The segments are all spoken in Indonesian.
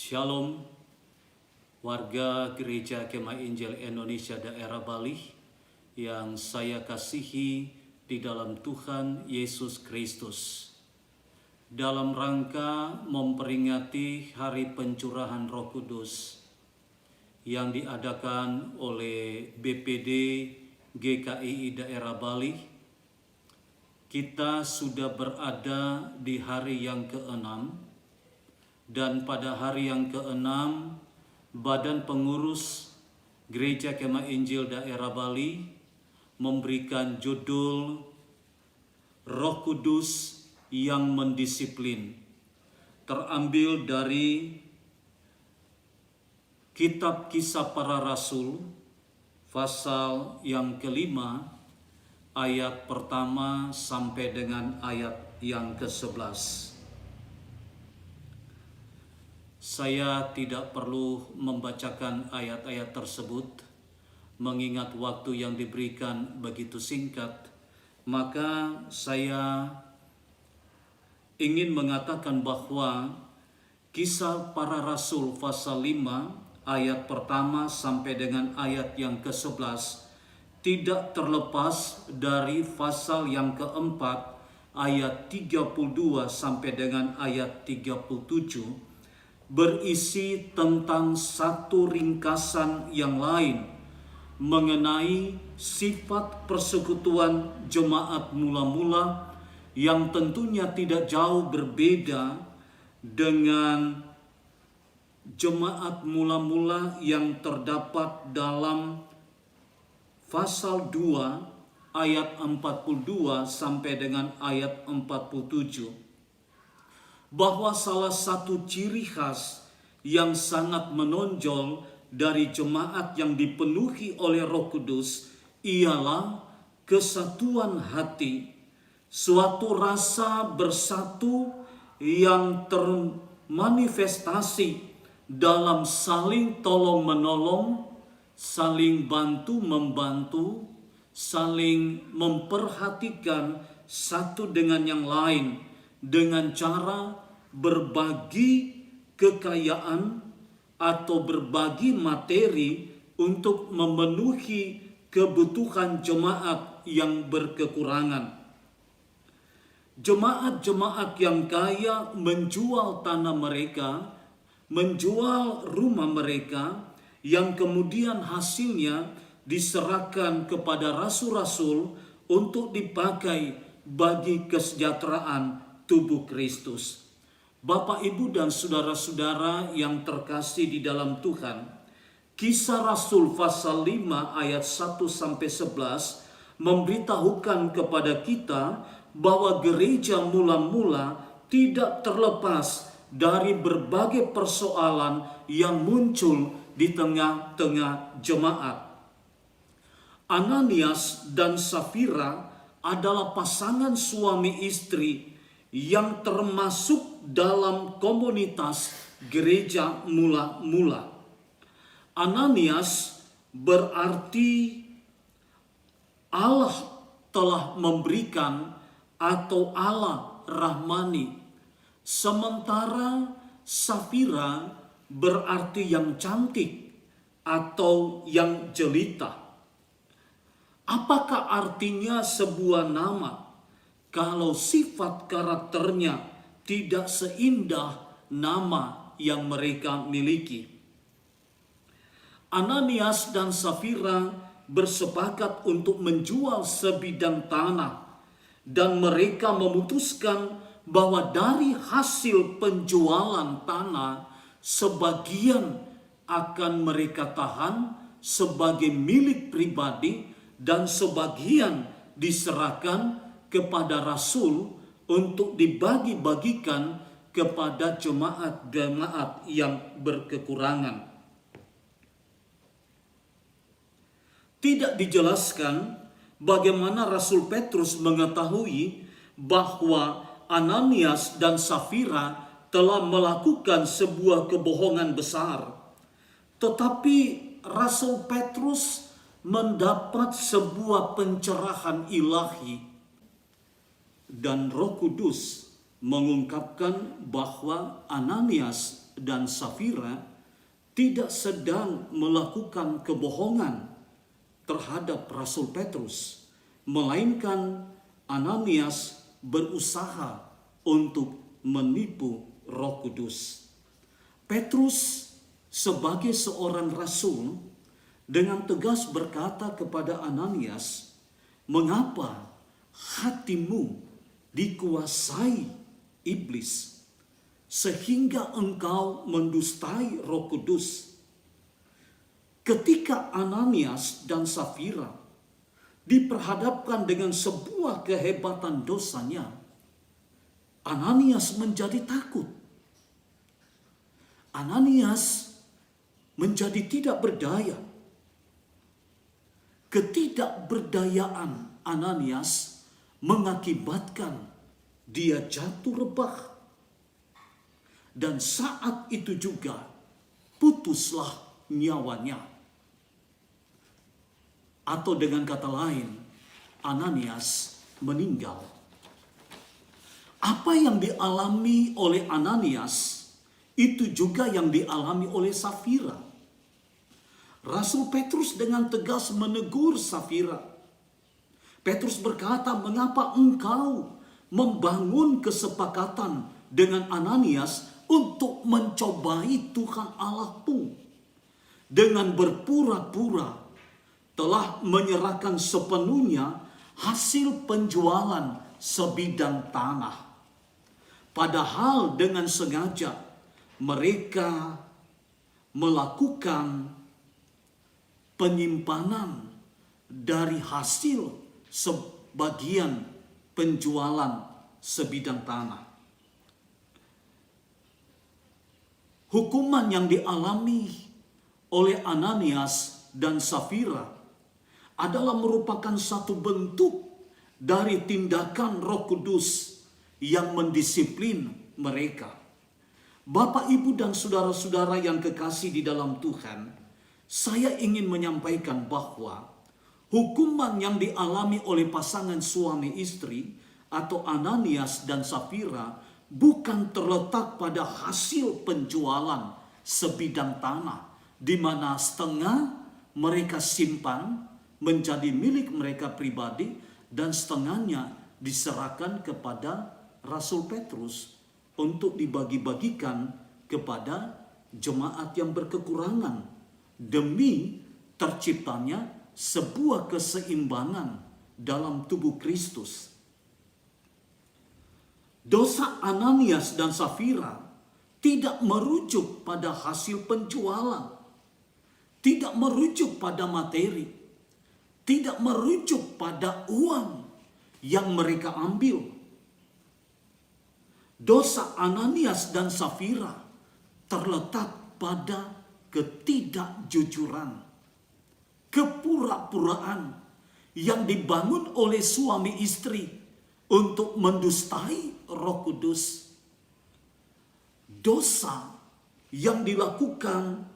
Shalom, warga Gereja Kemah Injil Indonesia daerah Bali yang saya kasihi di dalam Tuhan Yesus Kristus. Dalam rangka memperingati Hari Pencurahan Roh Kudus yang diadakan oleh BPD GKI daerah Bali, kita sudah berada di hari yang ke-6. Dan pada hari yang ke-6, Badan Pengurus Gereja Kemah Injil daerah Bali memberikan judul Roh Kudus yang Mendisiplin, terambil dari Kitab Kisah Para Rasul, pasal yang ke-5, ayat pertama sampai dengan ayat yang ke-11. Saya tidak perlu membacakan ayat-ayat tersebut, mengingat waktu yang diberikan begitu singkat. Maka saya ingin mengatakan bahwa Kisah Para Rasul pasal 5 ayat pertama sampai dengan ayat yang ke-11 tidak terlepas dari pasal yang keempat ayat 32 sampai dengan ayat 37 berisi tentang satu ringkasan yang lain mengenai sifat persekutuan jemaat mula-mula yang tentunya tidak jauh berbeda dengan jemaat mula-mula yang terdapat dalam pasal 2 ayat 42 sampai dengan ayat 47. Bahwa salah satu ciri khas yang sangat menonjol dari jemaat yang dipenuhi oleh Roh Kudus ialah kesatuan hati, suatu rasa bersatu yang termanifestasi dalam saling tolong-menolong, saling bantu-membantu, saling memperhatikan satu dengan yang lain dengan cara berbagi kekayaan atau berbagi materi untuk memenuhi kebutuhan jemaat yang berkekurangan. Jemaat-jemaat yang kaya menjual tanah mereka, menjual rumah mereka, yang kemudian hasilnya diserahkan kepada rasul-rasul untuk dipakai bagi kesejahteraan tubuh Kristus. Bapak, Ibu, dan saudara-saudara yang terkasih di dalam Tuhan, Kisah Rasul pasal 5 ayat 1-11 memberitahukan kepada kita bahwa gereja mula-mula tidak terlepas dari berbagai persoalan yang muncul di tengah-tengah jemaat. Ananias dan Safira adalah pasangan suami istri yang termasuk dalam komunitas gereja mula-mula. Ananias berarti Allah telah memberikan atau Allah rahmani. Sementara Safira berarti yang cantik atau yang jelita. Apakah artinya sebuah nama kalau sifat karakternya tidak seindah nama yang mereka miliki? Ananias dan Safira bersepakat untuk menjual sebidang tanah, dan mereka memutuskan bahwa dari hasil penjualan tanah, sebagian akan mereka tahan sebagai milik pribadi dan sebagian diserahkan kepada rasul untuk dibagi-bagikan kepada jemaat-jemaat yang berkekurangan. Tidak dijelaskan bagaimana Rasul Petrus mengetahui bahwa Ananias dan Safira telah melakukan sebuah kebohongan besar. Tetapi Rasul Petrus mendapat sebuah pencerahan ilahi, dan Roh Kudus mengungkapkan bahwa Ananias dan Safira tidak sedang melakukan kebohongan terhadap Rasul Petrus, melainkan Ananias berusaha untuk menipu Roh Kudus. Petrus sebagai seorang rasul dengan tegas berkata kepada Ananias, "Mengapa hatimu dikuasai iblis sehingga engkau mendustai Roh Kudus?" Ketika Ananias dan Safira diperhadapkan dengan sebuah kehebatan dosanya, Ananias menjadi takut. Ananias menjadi tidak berdaya. Ketidakberdayaan Ananias mengakibatkan dia jatuh rebah. Dan saat itu juga putuslah nyawanya. Atau dengan kata lain, Ananias meninggal. Apa yang dialami oleh Ananias, itu juga yang dialami oleh Safira. Rasul Petrus dengan tegas menegur Safira. Petrus berkata, "Mengapa engkau membangun kesepakatan dengan Ananias untuk mencobai Tuhan Allahmu dengan berpura-pura telah menyerahkan sepenuhnya hasil penjualan sebidang tanah. Padahal dengan sengaja mereka melakukan penyimpanan dari hasil sebagian penjualan sebidang tanah." Hukuman yang dialami oleh Ananias dan Safira adalah merupakan satu bentuk dari tindakan Roh Kudus yang mendisiplin mereka. Bapak, Ibu, dan saudara-saudara yang kekasih di dalam Tuhan, saya ingin menyampaikan bahwa hukuman yang dialami oleh pasangan suami istri atau Ananias dan Safira bukan terletak pada hasil penjualan sebidang tanah, di mana setengah mereka simpan menjadi milik mereka pribadi dan setengahnya diserahkan kepada Rasul Petrus untuk dibagi-bagikan kepada jemaat yang berkekurangan demi terciptanya sebuah keseimbangan dalam tubuh Kristus. Dosa Ananias dan Safira tidak merujuk pada hasil penjualan, tidak merujuk pada materi, tidak merujuk pada uang yang mereka ambil. Dosa Ananias dan Safira terletak pada ketidakjujuran, kepura-puraan yang dibangun oleh suami istri untuk mendustai Roh Kudus. Dosa yang dilakukan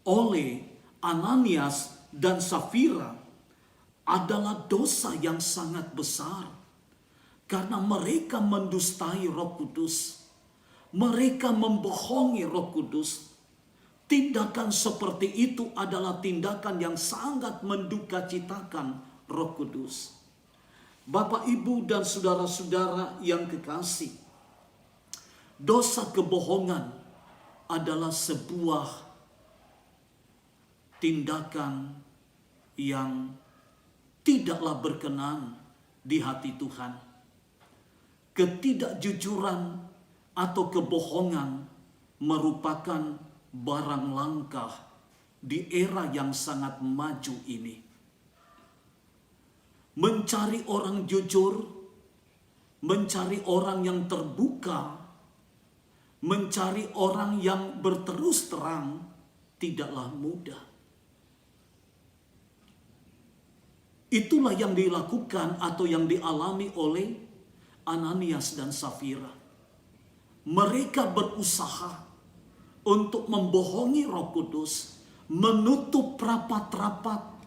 oleh Ananias dan Safira adalah dosa yang sangat besar karena mereka mendustai Roh Kudus. Mereka membohongi Roh Kudus. Tindakan seperti itu adalah tindakan yang sangat mendukacitakan Roh Kudus. Bapak, Ibu, dan saudara-saudara yang kekasih, dosa kebohongan adalah sebuah tindakan yang tidaklah berkenan di hati Tuhan. Ketidakjujuran atau kebohongan merupakan barang langka di era yang sangat maju ini. Mencari orang jujur, mencari orang yang terbuka, mencari orang yang berterus terang tidaklah mudah. Itulah yang dilakukan atau yang dialami oleh Ananias dan Safira. Mereka berusaha untuk membohongi Roh Kudus, menutup rapat-rapat,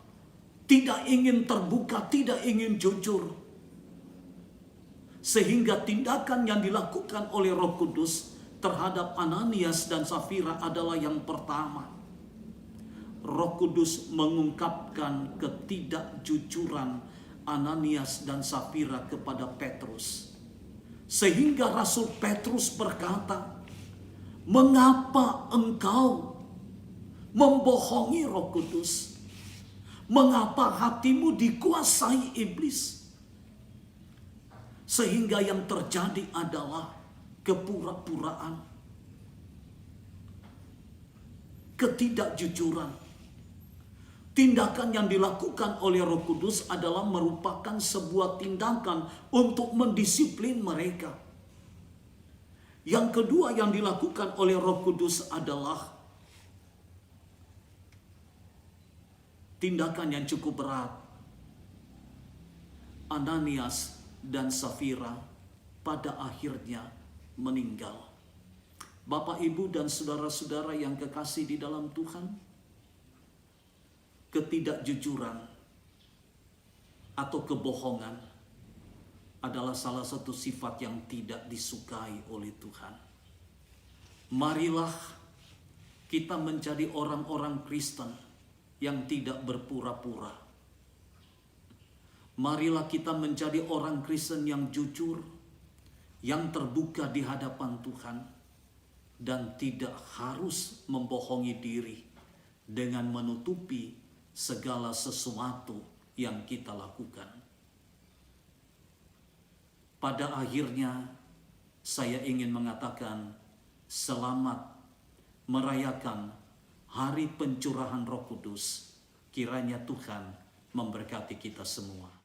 tidak ingin terbuka, tidak ingin jujur. Sehingga tindakan yang dilakukan oleh Roh Kudus terhadap Ananias dan Safira adalah yang pertama. Roh Kudus mengungkapkan ketidakjujuran Ananias dan Safira kepada Petrus. Sehingga Rasul Petrus berkata, "Mengapa engkau membohongi Roh Kudus? Mengapa hatimu dikuasai iblis?" Sehingga yang terjadi adalah kepura-puraan, ketidakjujuran. Tindakan yang dilakukan oleh Roh Kudus adalah merupakan sebuah tindakan untuk mendisiplin mereka. Yang kedua yang dilakukan oleh Roh Kudus adalah tindakan yang cukup berat. Ananias dan Safira pada akhirnya meninggal. Bapak, Ibu, dan saudara-saudara yang kekasih di dalam Tuhan, ketidakjujuran atau kebohongan adalah salah satu sifat yang tidak disukai oleh Tuhan. Marilah kita menjadi orang-orang Kristen yang tidak berpura-pura. Marilah kita menjadi orang Kristen yang jujur, yang terbuka di hadapan Tuhan, dan tidak harus membohongi diri dengan menutupi segala sesuatu yang kita lakukan. Pada akhirnya, saya ingin mengatakan selamat merayakan Hari Pencurahan Roh Kudus. Kiranya Tuhan memberkati kita semua.